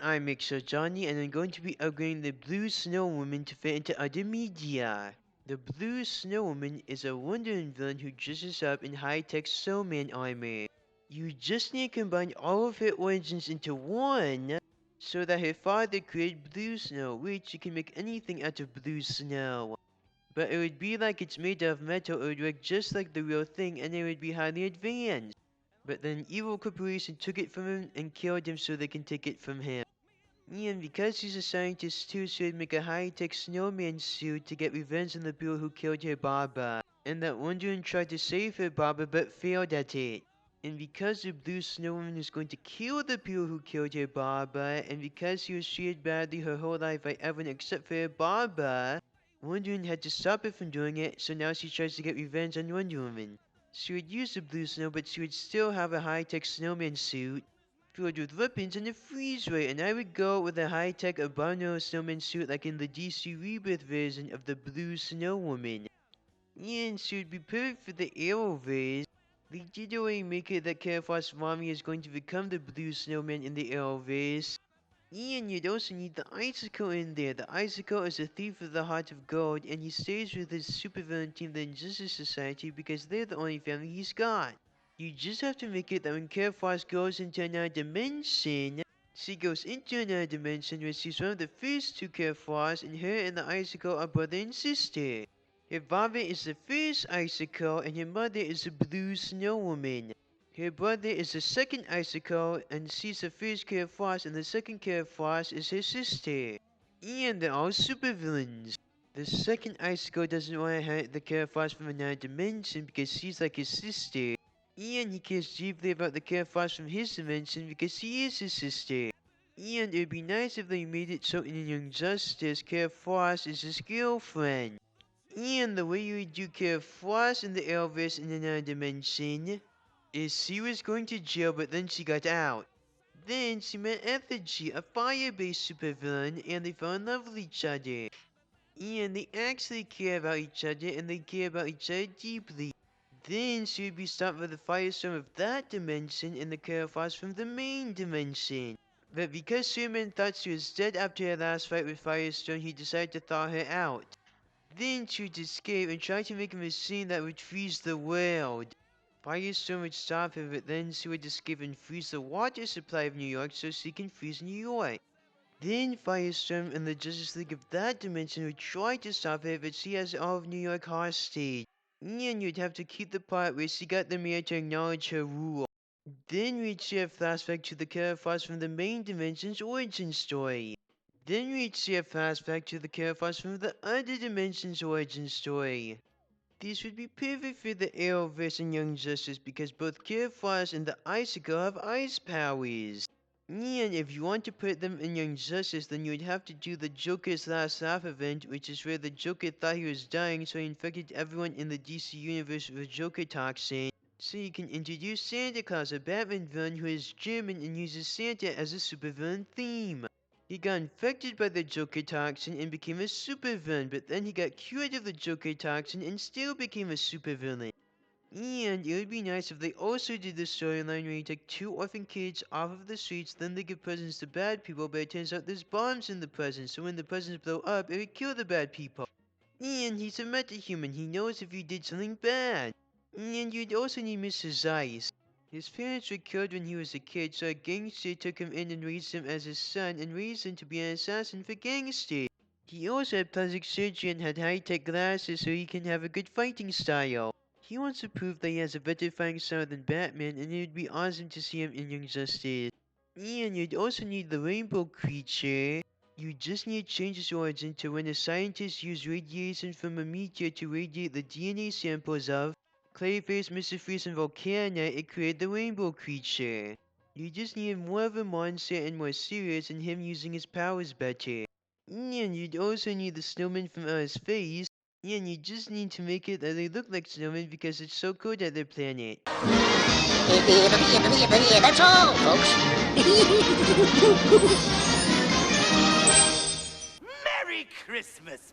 I'm Mixer Johnny, and I'm going to be upgrading the Blue Snow Woman to fit into other media. The Blue Snow Woman is a wondering villain who dresses up in high-tech snowman armor. You just need to combine all of her origins into one, so that her father created Blue Snow, which you can make anything out of blue snow. But it would be like it's made of metal, it would work just like the real thing, and it would be highly advanced. But then an evil corporation took it from him and killed him so they can take it from him. And because he's a scientist too, so he'd make a high-tech snowman suit to get revenge on the people who killed her Baba. And that Wonder Woman tried to save her Baba but failed at it. And because the Blue Snow Woman is going to kill the people who killed her Baba, and because she was treated badly her whole life by everyone except for her Baba, Wonder Woman had to stop her from doing it, so now she tries to get revenge on Wonder Woman. She would use the Blue Snow, but she would still have a high-tech snowman suit filled with weapons and a freeze ray, and I would go with a high-tech albino snowman suit like in the DC Rebirth version of the Blue Snow Woman. And she would be perfect for the Arrowverse. They did already make it that Kara mommy is going to become the Blue Snowman in the Arrowverse. And you'd also need the Icicle in there. The Icicle is a thief of the heart of gold, and he stays with his supervillain team, the Injustice Society, because they're the only family he's got. You just have to make it that when Kara goes into another dimension, she goes into another dimension where she's one of the first two Kara, and her and the Icicle are brother and sister. Her father is the first Icicle, and her mother is the Blue Snow Woman. Her brother is the second Icicle, and she's the first Kara, and the second Kara is her sister. And they're all supervillains. The second Icicle doesn't want to hurt the Kara from another dimension because she's like his sister. And he cares deeply about the Kara from his dimension because she is his sister. And it would be nice if they made it so in Young Justice, Kara is his girlfriend. And the way you would do Kara in the Arrowverse in another dimension is she was going to jail, but then she got out. Then she met Effigy, a fire-based supervillain, and they fell in love with each other. And they actually care about each other, and they care about each other deeply. Then she would be stopped by the firestorm of that dimension and the Kara from the main dimension. But because Superman thought she was dead after her last fight with Firestorm, he decided to thaw her out. Then she would escape and try to make a machine that would freeze the world. Firestorm would stop her, but then she would escape and freeze the water supply of New York so she can freeze New York. Then Firestorm and the Justice League of that dimension would try to stop her, but she has all of New York hostage. And you'd have to keep the part where she got the mayor to acknowledge her rule. Then we'd see a flashback to the Kara from the main dimension's origin story. Then we'd see a flashback to the Kara from the other dimension's origin story. This would be perfect for the Arrowverse and Young Justice because both Kara and the Icicle have ice powers. And if you want to put them in Young Justice, then you would have to do the Joker's Last Laugh event, which is where the Joker thought he was dying, so he infected everyone in the DC universe with Joker toxin. So you can introduce Santa Claus, a Batman villain who is German and uses Santa as a supervillain theme. He got infected by the Joker toxin and became a supervillain, but then he got cured of the Joker toxin and still became a supervillain. And it would be nice if they also did the storyline where you take two orphan kids off of the streets, then they give presents to bad people, but it turns out there's bombs in the presents, so when the presents blow up, it would kill the bad people. And he's a metahuman, he knows if you did something bad. And you'd also need Mr. Zeiss. His parents were killed when he was a kid, so a gangster took him in and raised him as his son, and raised him to be an assassin for gangsters. He also had plastic surgery and had high-tech glasses so he can have a good fighting style. He wants to prove that he has a better fighting style than Batman, and it would be awesome to see him in Young Justice. And you'd also need the Rainbow Creature. You just need to change his origin to when a scientist used radiation from a meteor to radiate the DNA samples of Clayface, Mr. Freeze, and Volcana, it created the Rainbow Creature. You just need more of a monster and more serious, and him using his powers better. And you'd also need the snowman from Outer Space. And you just need to make it that they look like snowmen because it's so cold at their planet. That's all, folks. Merry Christmas!